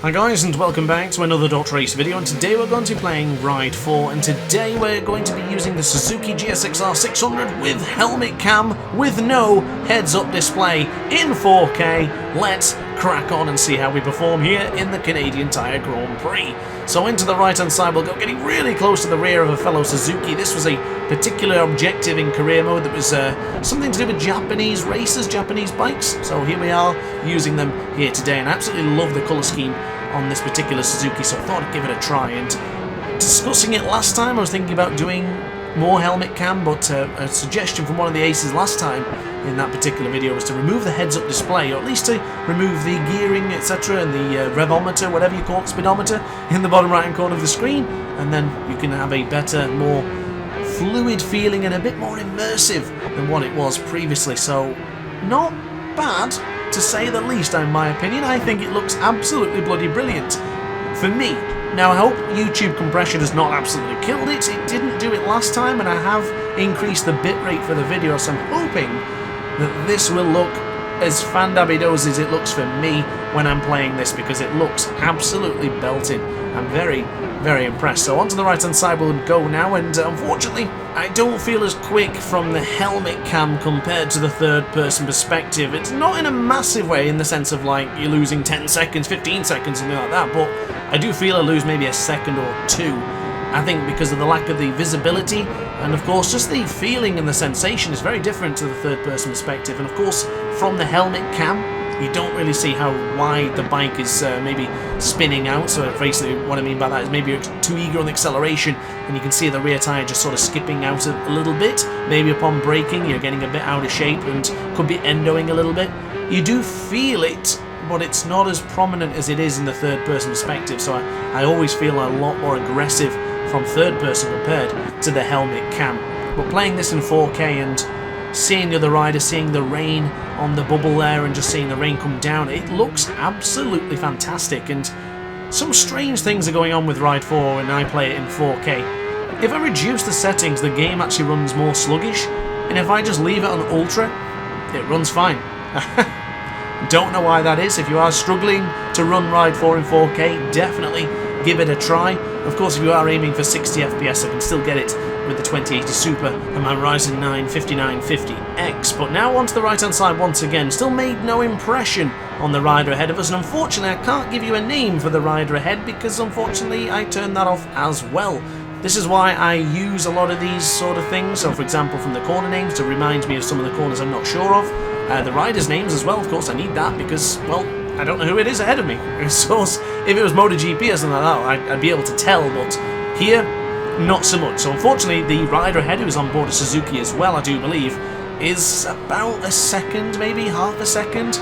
Hi guys, and welcome back to another DrAce video, and today we're going to be playing Ride 4, and today we're going to be using the Suzuki GSX-R 600 with helmet cam, with no heads-up display, in 4K. Let's crack on and see how we perform here in the Canadian Tire Grand Prix. So into the right-hand side we'll go, getting really close to the rear of a fellow Suzuki. This was a particular objective in career mode that was something to do with Japanese racers, Japanese bikes. So here we are, using them here today, and I absolutely love the colour scheme on this particular Suzuki, so I thought I'd give it a try. And discussing it last time, I was thinking about doing more helmet cam, but a suggestion from one of the aces last time in that particular video was to remove the heads-up display, or at least to remove the gearing, etc., and the revometer, whatever you call it, speedometer, in the bottom right-hand corner of the screen, and then you can have a better, more fluid feeling and a bit more immersive than what it was previously. So, not bad, to say the least, in my opinion. I think it looks absolutely bloody brilliant for me. Now, I hope YouTube compression has not absolutely killed it. It didn't do it last time, and I have increased the bitrate for the video, so I'm hoping that this will look as fan-dabby-dozy as it looks for me when I'm playing this, because it looks absolutely belting. I'm very, very impressed. So onto the right-hand side we'll go now, and unfortunately I don't feel as quick from the helmet cam compared to the third-person perspective. It's not in a massive way, in the sense of like you're losing 10 seconds, 15 seconds, something like that, but I do feel I lose maybe a second or two. I think because of the lack of the visibility, and of course just the feeling and the sensation is very different to the third-person perspective. And of course from the helmet cam you don't really see how wide the bike is maybe spinning out. So basically what I mean by that is maybe you're too eager on the acceleration and you can see the rear tyre just sort of skipping out a little bit. Maybe upon braking you're getting a bit out of shape and could be endoing a little bit. You do feel it, but it's not as prominent as it is in the third-person perspective. So I always feel a lot more aggressive from third-person compared to the helmet cam. But playing this in 4K and seeing the other rider, seeing the rain on the bubble there and just seeing the rain come down, it looks absolutely fantastic. And some strange things are going on with Ride 4 when I play it in 4K. If I reduce the settings, the game actually runs more sluggish, and if I just leave it on Ultra, it runs fine. Don't know why that is. If you are struggling to run Ride 4 in 4K, definitely give it a try. Of course, if you are aiming for 60 FPS, I can still get it with the 2080 Super and my Ryzen 9 5950X. But now onto the right-hand side once again. Still made no impression on the rider ahead of us, and unfortunately I can't give you a name for the rider ahead because unfortunately I turned that off as well. This is why I use a lot of these sort of things. So for example, from the corner names to remind me of some of the corners I'm not sure of. The riders' names as well, of course, I need that because, well, I don't know who it is ahead of me. So if it was MotoGP or something like that, I'd be able to tell, but here, not so much. So unfortunately, the rider ahead, who is on board a Suzuki as well, I do believe, is about a second, maybe half a second.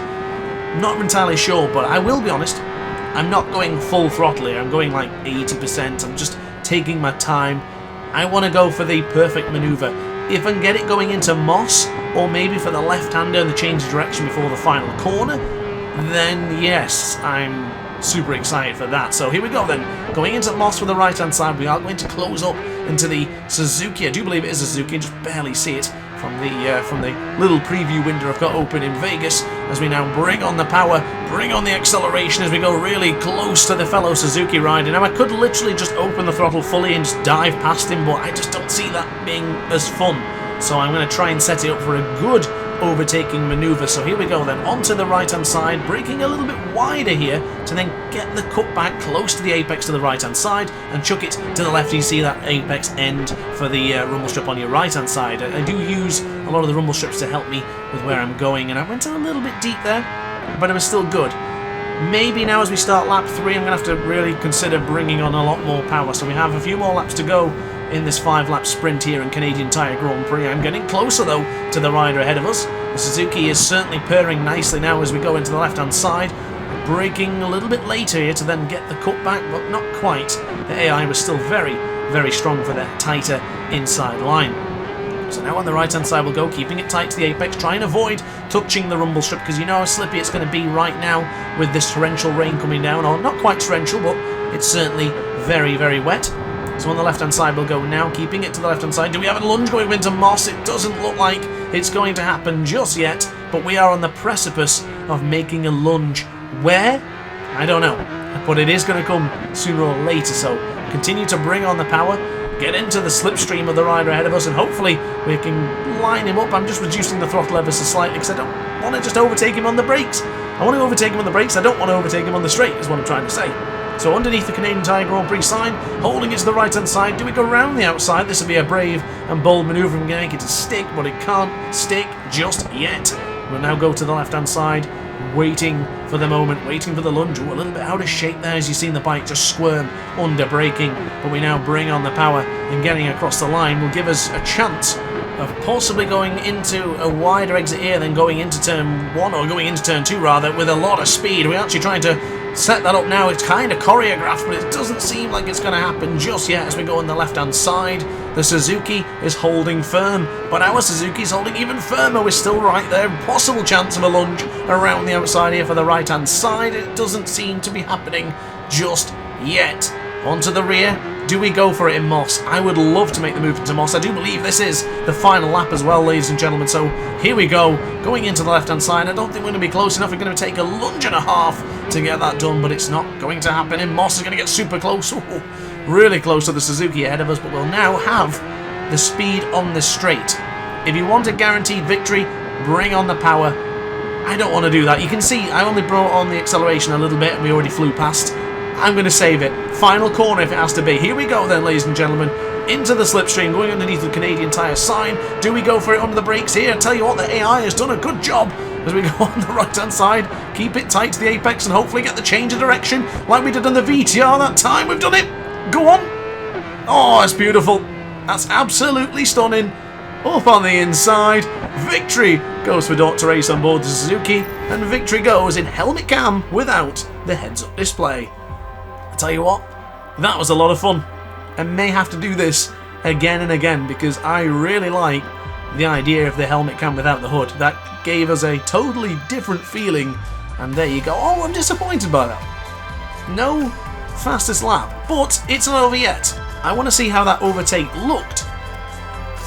Not entirely sure, but I will be honest, I'm not going full throttle here. I'm going like 80%. I'm just taking my time. I want to go for the perfect manoeuvre. If I can get it going into Moss, or maybe for the left-hander and the change of direction before the final corner, then yes, I'm super excited for that. So here we go then, going into Moss with the right-hand side. We are going to close up into the Suzuki. I do believe it is a Suzuki, just barely see it from the little preview window I've got open in Vegas, as we now bring on the power, bring on the acceleration as we go really close to the fellow Suzuki rider. Now I could literally just open the throttle fully and just dive past him, but I just don't see that being as fun. So I'm going to try and set it up for a good overtaking manoeuvre. So here we go then, onto the right-hand side, braking a little bit wider here to then get the cutback close to the apex to the right-hand side and chuck it to the left. You see that apex end for the rumble strip on your right-hand side. I do use a lot of the rumble strips to help me with where I'm going, and I went a little bit deep there, but it was still good. Maybe now as we start lap 3, I'm going to have to really consider bringing on a lot more power. So we have a few more laps to go in this 5-lap sprint here in Canadian Tire Grand Prix. I'm getting closer though to the rider ahead of us. The Suzuki is certainly purring nicely now as we go into the left-hand side. Braking a little bit later here to then get the cutback, but not quite. The AI was still very, very strong for that tighter inside line. So now on the right-hand side we'll go, keeping it tight to the apex, try and avoid touching the rumble strip, because you know how slippy it's going to be right now with this torrential rain coming down, or not quite torrential, but it's certainly very, very wet. So on the left-hand side we'll go now, keeping it to the left-hand side. Do we have a lunge going into Moss? It doesn't look like it's going to happen just yet, but we are on the precipice of making a lunge. Where? I don't know. I but it is going to come sooner or later, so continue to bring on the power, get into the slipstream of the rider ahead of us, and hopefully we can line him up. I'm just reducing the throttle ever so slightly because I don't want to just overtake him on the brakes. I want to overtake him on the brakes, I don't want to overtake him on the straight, is what I'm trying to say. So underneath the Canadian Tire Grand Prix sign, holding it to the right hand side, do we go round the outside? This will be a brave and bold manoeuvre. We're going to make it to stick, but it can't stick just yet. We'll now go to the left hand side, waiting for the moment, waiting for the lunge. Ooh, a little bit out of shape there as you've seen the bike just squirm under braking, but we now bring on the power, and getting across the line will give us a chance of possibly going into a wider exit here than going into turn 1, or going into turn 2 rather, with a lot of speed. We're actually trying to set that up now. It's kind of choreographed, but it doesn't seem like it's going to happen just yet as we go on the left hand side. The Suzuki is holding firm, but our Suzuki's holding even firmer. We're still right there. Possible chance of a lunge around the outside here for the right hand side. It doesn't seem to be happening just yet. Onto the rear. Do we go for it in Moss? I would love to make the move into Moss. I do believe this is the final lap as well, ladies and gentlemen. So here we go, going into the left-hand side. I don't think we're going to be close enough. We're going to take a lunge and a half to get that done, but it's not going to happen. And Moss is going to get super close. Ooh, really close to the Suzuki ahead of us, but we'll now have the speed on the straight. If you want a guaranteed victory, bring on the power. I don't want to do that. You can see I only brought on the acceleration a little bit and we already flew past. I'm going to save it. Final corner if it has to be. Here we go then, ladies and gentlemen. Into the slipstream, going underneath the Canadian Tire sign. Do we go for it under the brakes here? I tell you what, the AI has done a good job as we go on the right-hand side. Keep it tight to the apex and hopefully get the change of direction like we did on the VTR that time. We've done it. Go on. Oh, it's beautiful. That's absolutely stunning. Up on the inside. Victory goes for DrAce on board the Suzuki, and victory goes in helmet cam without the heads-up display. I tell you what, that was a lot of fun. I may have to do this again and again because I really like the idea of the helmet cam without the hood. That gave us a totally different feeling, and there you go. Oh, I'm disappointed by that. No fastest lap, but it's not over yet. I want to see how that overtake looked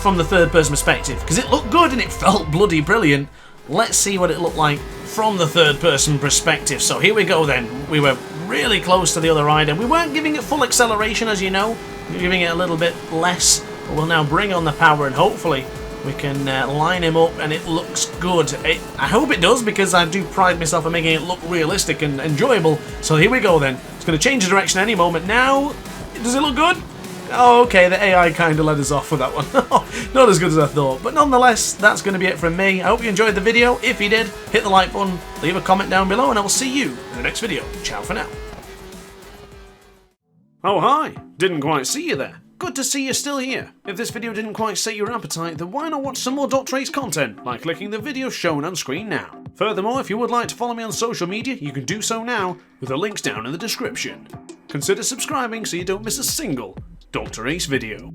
from the third person perspective, because it looked good and it felt bloody brilliant. Let's see what it looked like from the third person perspective. So here we go then. We were really close to the other rider. We weren't giving it full acceleration, as you know. We're giving it a little bit less, but we'll now bring on the power and hopefully we can line him up and it looks good. I hope it does, because I do pride myself on making it look realistic and enjoyable. So here we go then. It's going to change the direction any moment now. Does it look good? Oh, okay, the AI kind of let us off with that one. Not as good as I thought. But nonetheless, that's going to be it from me. I hope you enjoyed the video. If you did, hit the like button, leave a comment down below, and I will see you in the next video. Ciao for now. Oh, hi. Didn't quite see you there. Good to see you're still here. If this video didn't quite set your appetite, then why not watch some more DrAce content by clicking the video shown on screen now. Furthermore, if you would like to follow me on social media, you can do so now with the links down in the description. Consider subscribing so you don't miss a single DrAce video.